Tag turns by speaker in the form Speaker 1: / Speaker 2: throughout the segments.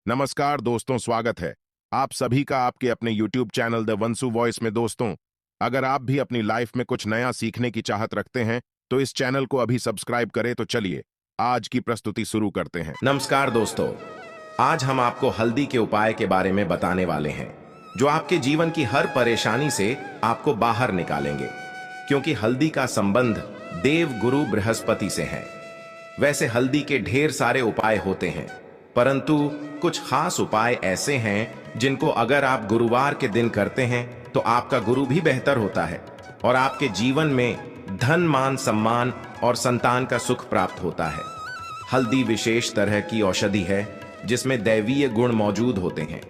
Speaker 1: नमस्कार दोस्तों, स्वागत है आप सभी का आपके अपने YouTube चैनल द वंसु वॉइस में। दोस्तों, अगर आप भी अपनी लाइफ में कुछ नया सीखने की चाहत रखते हैं तो इस चैनल को अभी सब्सक्राइब करें। तो चलिए आज की प्रस्तुति शुरू करते हैं।
Speaker 2: नमस्कार दोस्तों, आज हम आपको हल्दी के उपाय के बारे में बताने वाले हैं जो आपके जीवन की हर परेशानी से आपको बाहर निकालेंगे, क्योंकि हल्दी का संबंध देव गुरु बृहस्पति से है। वैसे हल्दी के ढेर सारे उपाय होते हैं, परंतु कुछ खास उपाय ऐसे हैं जिनको अगर आप गुरुवार के दिन करते हैं तो आपका गुरु भी बेहतर होता है और आपके जीवन में धन, मान, सम्मान और संतान का सुख प्राप्त होता है। हल्दी विशेष तरह की औषधि है जिसमें दैवीय गुण मौजूद होते हैं।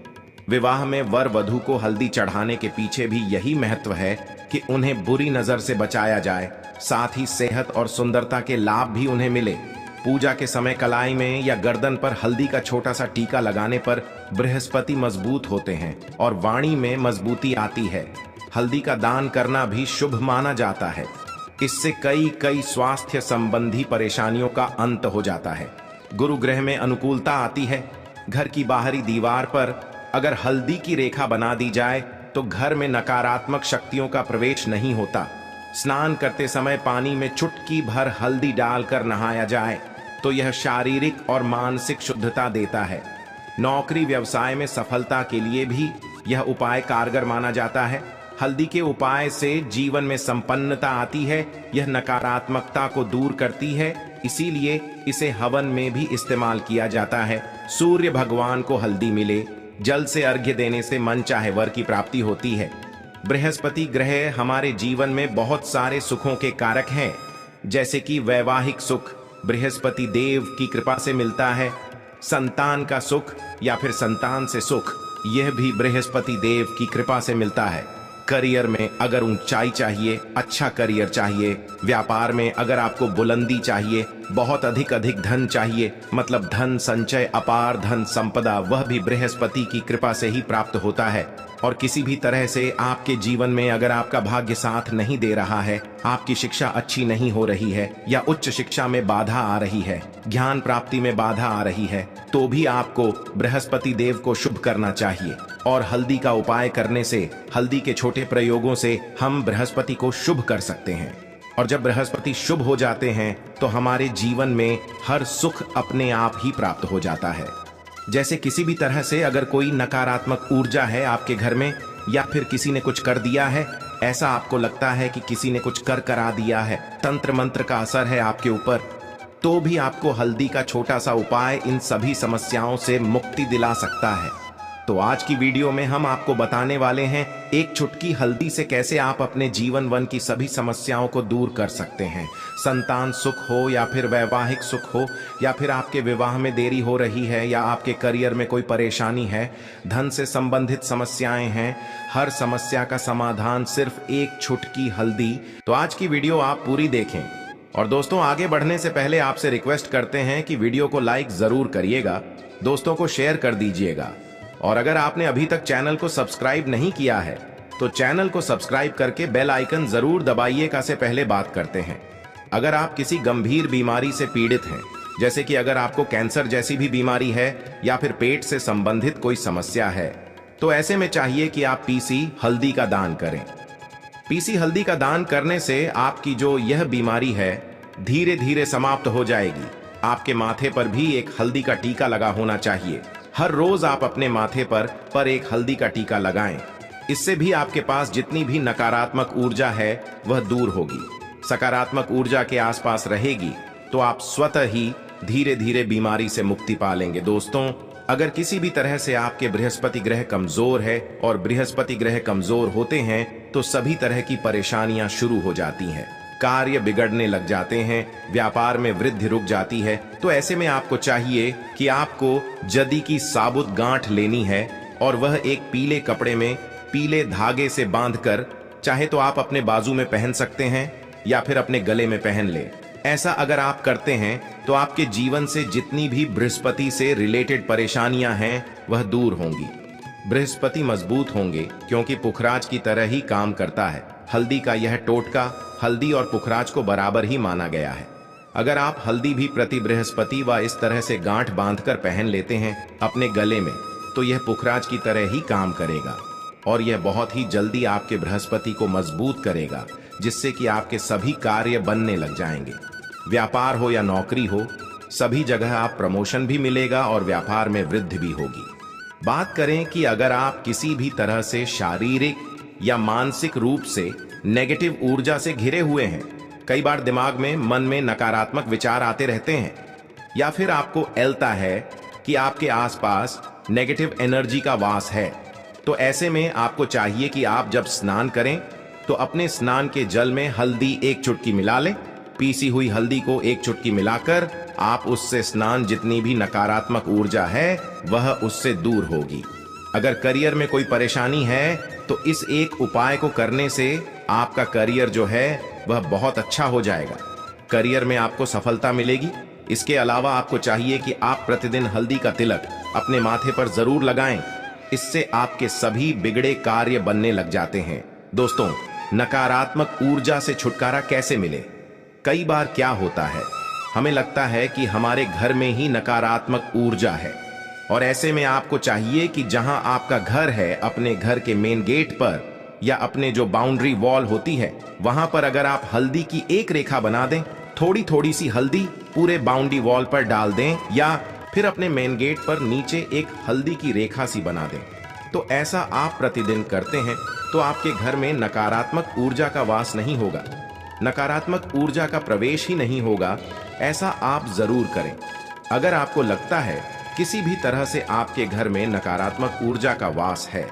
Speaker 2: विवाह में वर वधू को हल्दी चढ़ाने के पीछे भी यही महत्व है कि उन्हें बुरी नजर से बचाया जाए, साथ ही सेहत और सुंदरता के लाभ भी उन्हें मिले। पूजा के समय कलाई में या गर्दन पर हल्दी का छोटा सा टीका लगाने पर बृहस्पति मजबूत होते हैं और वाणी में मजबूती आती है। हल्दी का दान करना भी शुभ माना जाता है। इससे कई स्वास्थ्य संबंधी परेशानियों का अंत हो जाता है। गुरु ग्रह में अनुकूलता आती है। घर की बाहरी दीवार पर अगर हल्दी की रेखा बना दी जाए तो घर में नकारात्मक शक्तियों का प्रवेश नहीं होता। स्नान करते समय पानी में चुटकी भर हल्दी डालकर नहाया जाए तो यह शारीरिक और मानसिक शुद्धता देता है। नौकरी व्यवसाय में सफलता के लिए भी यह उपाय कारगर माना जाता है। हल्दी के उपाय से जीवन में संपन्नता आती है। यह नकारात्मकता को दूर करती है, इसीलिए इसे हवन में भी इस्तेमाल किया जाता है। सूर्य भगवान को हल्दी मिले, जल से अर्घ्य देने से मन चाहे वर की प्राप्ति होती है। बृहस्पति ग्रह हमारे जीवन में बहुत सारे सुखों के कारक हैं, जैसे कि वैवाहिक सुख बृहस्पति देव की कृपा से मिलता है। संतान का सुख या फिर संतान से सुख, यह भी बृहस्पति देव की कृपा से मिलता है। करियर में अगर ऊंचाई चाहिए, अच्छा करियर चाहिए, व्यापार में अगर आपको बुलंदी चाहिए, बहुत अधिक धन चाहिए, मतलब धन संचय, अपार धन संपदा, वह भी बृहस्पति की कृपा से ही प्राप्त होता है। और किसी भी तरह से आपके जीवन में अगर आपका भाग्य साथ नहीं दे रहा है, आपकी शिक्षा अच्छी नहीं हो रही है या उच्च शिक्षा में बाधा आ रही है, ज्ञान प्राप्ति में बाधा आ रही है, तो भी आपको बृहस्पति देव को शुभ करना चाहिए। और हल्दी का उपाय करने से, हल्दी के छोटे प्रयोगों से हम बृहस्पति को शुभ कर सकते हैं। और जब बृहस्पति शुभ हो जाते हैं तो हमारे जीवन में हर सुख अपने आप ही प्राप्त हो जाता है। जैसे किसी भी तरह से अगर कोई नकारात्मक ऊर्जा है आपके घर में, या फिर किसी ने कुछ कर दिया है, ऐसा आपको लगता है कि किसी ने कुछ करा दिया है, तंत्र मंत्र का असर है आपके ऊपर, तो भी आपको हल्दी का छोटा सा उपाय इन सभी समस्याओं से मुक्ति दिला सकता है। तो आज की वीडियो में हम आपको बताने वाले हैं एक चुटकी हल्दी से कैसे आप अपने जीवन वन की सभी समस्याओं को दूर कर सकते हैं। संतान सुख हो या फिर वैवाहिक सुख हो, या फिर आपके विवाह में देरी हो रही है, या आपके करियर में कोई परेशानी है, धन से संबंधित समस्याएं हैं, हर समस्या का समाधान सिर्फ एक चुटकी हल्दी। तो आज की वीडियो आप पूरी देखें। और दोस्तों, आगे बढ़ने से पहले आपसे रिक्वेस्ट करते हैं कि वीडियो को लाइक जरूर करिएगा, दोस्तों को शेयर कर दीजिएगा। और अगर आपने अभी तक चैनल को सब्सक्राइब नहीं किया है तो चैनल को सब्सक्राइब करके बेल आइकन जरूर दबाइएगा। से पहले बात करते हैं, अगर आप किसी गंभीर बीमारी से पीड़ित हैं, जैसे कि अगर आपको कैंसर जैसी भी बीमारी है या फिर पेट से संबंधित कोई समस्या है, तो ऐसे में चाहिए कि आप पीसी हल्दी का दान करें। पीसी हल्दी का दान करने से आपकी जो यह बीमारी है धीरे धीरे समाप्त हो जाएगी। आपके माथे पर भी एक हल्दी का टीका लगा होना चाहिए। हर रोज आप अपने माथे पर एक हल्दी का टीका लगाएं। इससे भी आपके पास जितनी भी नकारात्मक ऊर्जा है वह दूर होगी, सकारात्मक ऊर्जा के आसपास रहेगी, तो आप स्वतः ही धीरे धीरे बीमारी से मुक्ति पा लेंगे। दोस्तों, अगर किसी भी तरह से आपके बृहस्पति ग्रह कमजोर है, और बृहस्पति ग्रह कमजोर होते हैं तो सभी तरह की परेशानियां शुरू हो जाती हैं, कार्य बिगड़ने लग जाते हैं, व्यापार में वृद्धि रुक जाती है। तो ऐसे में आपको चाहिए कि आपको जदी की साबुत गांठ लेनी है, और वह एक पीले कपड़े में पीले धागे से बांधकर, चाहे तो आप अपने बाजू में पहन सकते हैं या फिर अपने गले में पहन ले। ऐसा अगर आप करते हैं तो आपके जीवन से जितनी भी बृहस्पति से रिलेटेड परेशानियां हैं वह दूर होंगी। बृहस्पति मजबूत होंगे क्योंकि पुखराज की तरह ही काम करता है। हल्दी का यह टोटका हल्दी और पुखराज को बराबर ही माना गया है। अगर आप हल्दी भी प्रति बृहस्पति व इस तरह से गांठ बांधकर पहन लेते हैं अपने गले में, तो यह पुखराज की तरह ही काम करेगा और यह बहुत ही जल्दी आपके बृहस्पति को मजबूत करेगा, जिससे कि आपके सभी कार्य बनने लग जाएंगे। व्यापार हो या नौकरी हो, सभी जगह आप प्रमोशन भी मिलेगा और व्यापार में वृद्धि भी होगी। बात करें कि अगर आप किसी भी तरह से शारीरिक या मानसिक रूप से नेगेटिव ऊर्जा से घिरे हुए हैं, कई बार दिमाग में मन में नकारात्मक विचार आते रहते हैं, या फिर आपको ऐलता है कि आपके आसपास नेगेटिव एनर्जी का वास है, तो ऐसे में आपको चाहिए कि आप जब स्नान करें तो अपने स्नान के जल में हल्दी 1 चुटकी मिला लें। पीसी हुई हल्दी को 1 चुटकी मिलाकर आप उससे स्नान, जितनी भी नकारात्मक ऊर्जा है वह उससे दूर होगी। अगर करियर में कोई परेशानी है तो इस एक उपाय को करने से आपका करियर जो है वह बहुत अच्छा हो जाएगा। करियर में आपको सफलता मिलेगी। इसके अलावा आपको चाहिए कि आप प्रतिदिन हल्दी का तिलक अपने माथे पर जरूर लगाएं। इससे आपके सभी बिगड़े कार्य बनने लग जाते हैं। दोस्तों, नकारात्मक ऊर्जा से छुटकारा कैसे मिले? कई बार क्या होता है, हमें लगता है कि हमारे घर में ही नकारात्मक ऊर्जा है, और ऐसे में आपको चाहिए कि जहां आपका घर है, अपने घर के मेन गेट पर या अपने जो बाउंड्री वॉल होती है, वहां पर अगर आप हल्दी की एक रेखा बना दें, थोड़ी थोड़ी सी हल्दी पूरे बाउंड्री वॉल पर डाल दें, या फिर अपने मेन गेट पर नीचे एक हल्दी की रेखा सी बना दें, तो ऐसा आप प्रतिदिन करते हैं तो आपके घर में नकारात्मक ऊर्जा का वास नहीं होगा, नकारात्मक ऊर्जा का प्रवेश ही नहीं होगा। ऐसा आप जरूर करें। अगर आपको लगता है किसी भी तरह से आपके घर में नकारात्मक ऊर्जा का वास है,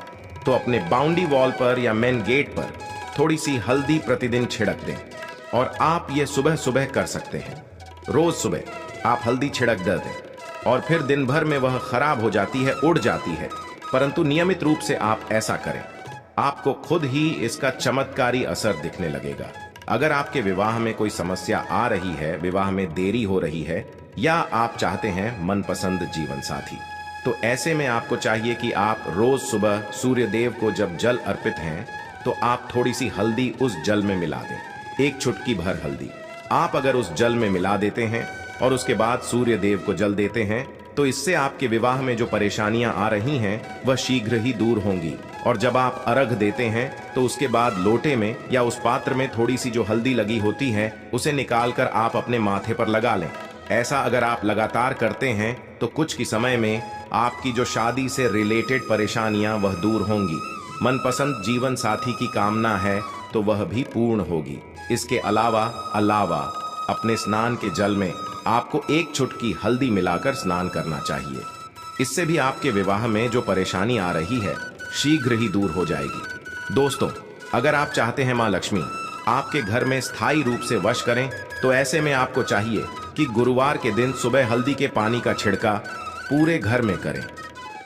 Speaker 2: तो अपने बाउंड्री वॉल पर या मेन गेट पर थोड़ी सी हल्दी प्रतिदिन छिड़क दें, और आप ये सुबह सुबह कर सकते हैं। रोज सुबह आप हल्दी छिड़क दें और फिर दिन भर में वह खराब हो जाती है, उड़ जाती है, परंतु नियमित रूप से आप ऐसा करें, आपको खुद ही इसका चमत्कारी असर दिखने लगेगा। अगर आपके विवाह में कोई समस्या आ रही है, विवाह में देरी हो रही है, या आप चाहते हैं मनपसंद जीवन साथी, तो ऐसे में आपको चाहिए कि आप रोज सुबह सूर्य देव को जब जल अर्पित हैं, तो आप थोड़ी सी हल्दी उस जल में मिला दें। 1 चुटकी भर हल्दी आप अगर उस जल में मिला देते हैं और उसके बाद सूर्य देव को जल देते हैं, तो इससे आपके विवाह में जो परेशानियां आ रही हैं वह शीघ्र ही दूर होंगी। और जब आप अर्घ देते हैं तो उसके बाद लोटे में या उस पात्र में थोड़ी सी जो हल्दी लगी होती है उसे निकालकर आप अपने माथे पर लगा लें। ऐसा अगर आप लगातार करते हैं तो कुछ ही समय में आपकी जो शादी से रिलेटेड परेशानियां वह दूर होंगी। मनपसंद जीवन साथी की कामना है तो वह भी पूर्ण होगी। इसके अलावा अपने स्नान के जल में आपको 1 चुटकी हल्दी मिलाकर स्नान करना चाहिए। इससे भी आपके विवाह में जो परेशानी आ रही है शीघ्र ही दूर हो जाएगी। दोस्तों, अगर आप चाहते हैं मां लक्ष्मी आपके घर में स्थायी रूप से वश करें, तो ऐसे में आपको चाहिए कि गुरुवार के दिन सुबह हल्दी के पानी का छिड़का पूरे घर में करें।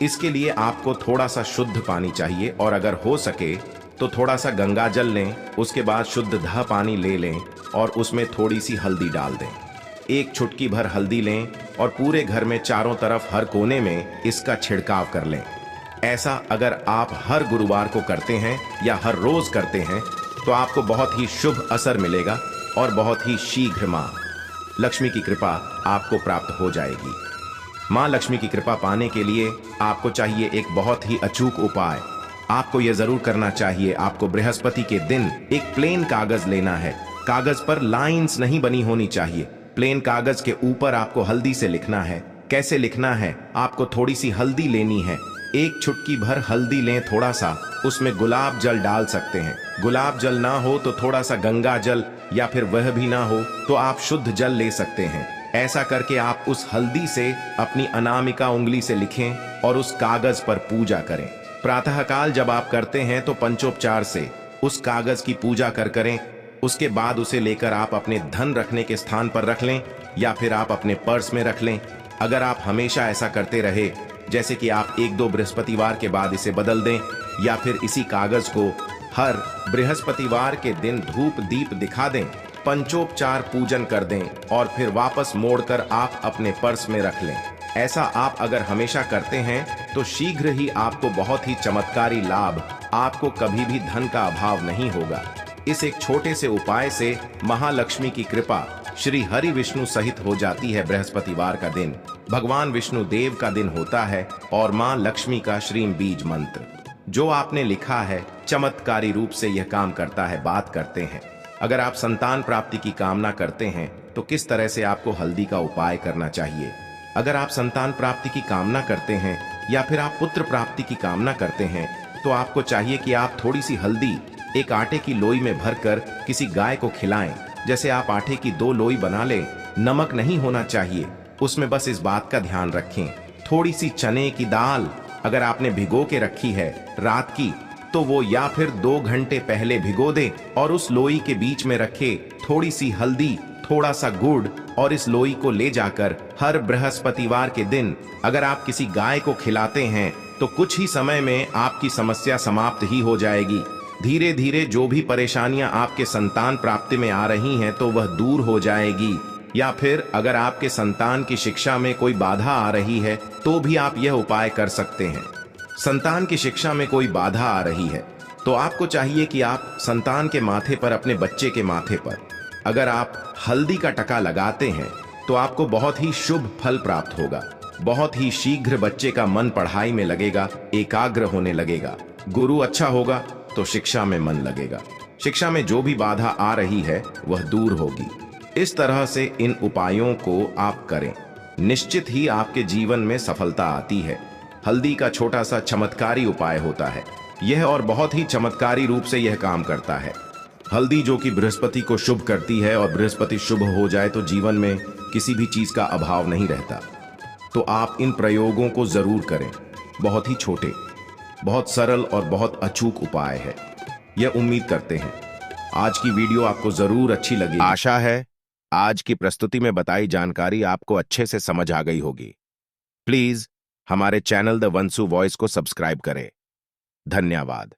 Speaker 2: इसके लिए आपको थोड़ा सा शुद्ध पानी चाहिए, और अगर हो सके तो थोड़ा सा गंगा जल लें, उसके बाद शुद्ध दह पानी ले लें और उसमें थोड़ी सी हल्दी डाल दें। 1 चुटकी भर हल्दी लें और पूरे घर में चारों तरफ हर कोने में इसका छिड़काव कर लें। ऐसा अगर आप हर गुरुवार को करते हैं या हर रोज करते हैं तो आपको बहुत ही शुभ असर मिलेगा और बहुत ही शीघ्र मां लक्ष्मी की कृपा आपको प्राप्त हो जाएगी। मां लक्ष्मी की कृपा पाने के लिए आपको चाहिए एक बहुत ही अचूक उपाय। आपको यह जरूर करना चाहिए, आपको बृहस्पति के दिन एक प्लेन कागज लेना है। कागज पर लाइंस नहीं बनी होनी चाहिए। प्लेन कागज के ऊपर आपको हल्दी से लिखना है। कैसे लिखना है? आपको थोड़ी सी हल्दी लेनी है, 1 चुटकी भर हल्दी लें, थोड़ा सा उसमें गुलाब जल डाल सकते हैं। गुलाब जल ना हो तो थोड़ा सा गंगा जल, या फिर वह भी ना हो तो आप शुद्ध जल ले सकते हैं। ऐसा करके आप उस हल्दी से अपनी अनामिका उंगली से लिखें और उस कागज पर पूजा करें। प्रातःकाल जब आप करते हैं तो पंचोपचार से उस कागज की पूजा करें। उसके बाद उसे लेकर आप अपने धन रखने के स्थान पर रख लें, या फिर आप अपने पर्स में रख लें। अगर आप हमेशा ऐसा करते रहे, जैसे कि आप 1-2 बृहस्पतिवार के बाद इसे बदल दें, या फिर इसी कागज को हर बृहस्पतिवार के दिन धूप दीप दिखा दें, पंचोपचार पूजन कर दें और फिर वापस मोड़कर आप अपने पर्स में रख लें। ऐसा आप अगर हमेशा करते हैं तो शीघ्र ही आपको बहुत ही चमत्कारी लाभ, आपको कभी भी धन का अभाव नहीं होगा। इस एक छोटे से उपाय से महालक्ष्मी की कृपा श्री हरि विष्णु सहित हो जाती है। बृहस्पतिवार का दिन भगवान विष्णु देव का दिन होता है और मां लक्ष्मी का श्रीम बीज मंत्र जो आपने लिखा है चमत्कारी रूप से यह काम करता है। बात करते हैं, अगर आप संतान प्राप्ति की कामना करते हैं तो किस तरह से आपको हल्दी का उपाय करना चाहिए। अगर आप संतान प्राप्ति की कामना करते हैं या फिर आप पुत्र प्राप्ति की कामना करते हैं तो आपको चाहिए कि आप थोड़ी सी हल्दी एक आटे की लोई में भरकर किसी गाय को खिलाएं। जैसे आप आटे की 2 लोई बना लें, नमक नहीं होना चाहिए उसमें, बस इस बात का ध्यान रखें। थोड़ी सी चने की दाल अगर आपने भिगो के रखी है रात की तो वो या फिर 2 घंटे पहले भिगो दे और उस लोई के बीच में रखे थोड़ी सी हल्दी, थोड़ा सा गुड़ और इस लोई को ले जाकर हर बृहस्पतिवार के दिन अगर आप किसी गाय को खिलाते हैं तो कुछ ही समय में आपकी समस्या समाप्त ही हो जाएगी। धीरे धीरे जो भी परेशानियां आपके संतान प्राप्ति में आ रही हैं तो वह दूर हो जाएगी। या फिर अगर आपके संतान की शिक्षा में कोई बाधा आ रही है तो भी आप यह उपाय कर सकते हैं। संतान की शिक्षा में कोई बाधा आ रही है तो आपको चाहिए कि आप संतान के माथे पर, अपने बच्चे के माथे पर अगर आप हल्दी का टका लगाते हैं तो आपको बहुत ही शुभ फल प्राप्त होगा। बहुत ही शीघ्र बच्चे का मन पढ़ाई में लगेगा, एकाग्र होने लगेगा। गुरु अच्छा होगा तो शिक्षा में मन लगेगा। शिक्षा में जो भी बाधा आ रही है वह दूर होगी। इस तरह से इन उपायों को आप करें, निश्चित ही आपके जीवन में सफलता आती है। हल्दी का छोटा सा चमत्कारी उपाय होता है यह, और बहुत ही चमत्कारी रूप से यह काम करता है। हल्दी जो कि बृहस्पति को शुभ करती है और बृहस्पति शुभ हो जाए तो जीवन में किसी भी चीज का अभाव नहीं रहता। तो आप इन प्रयोगों को जरूर करें। बहुत ही छोटे, बहुत सरल और बहुत अचूक उपाय है। यह उम्मीद करते हैं आज की वीडियो आपको जरूर अच्छी लगी।
Speaker 1: आशा है आज की प्रस्तुति में बताई जानकारी आपको अच्छे से समझ आ गई होगी। प्लीज हमारे चैनल द वंसु वॉइस को सब्सक्राइब करें। धन्यवाद।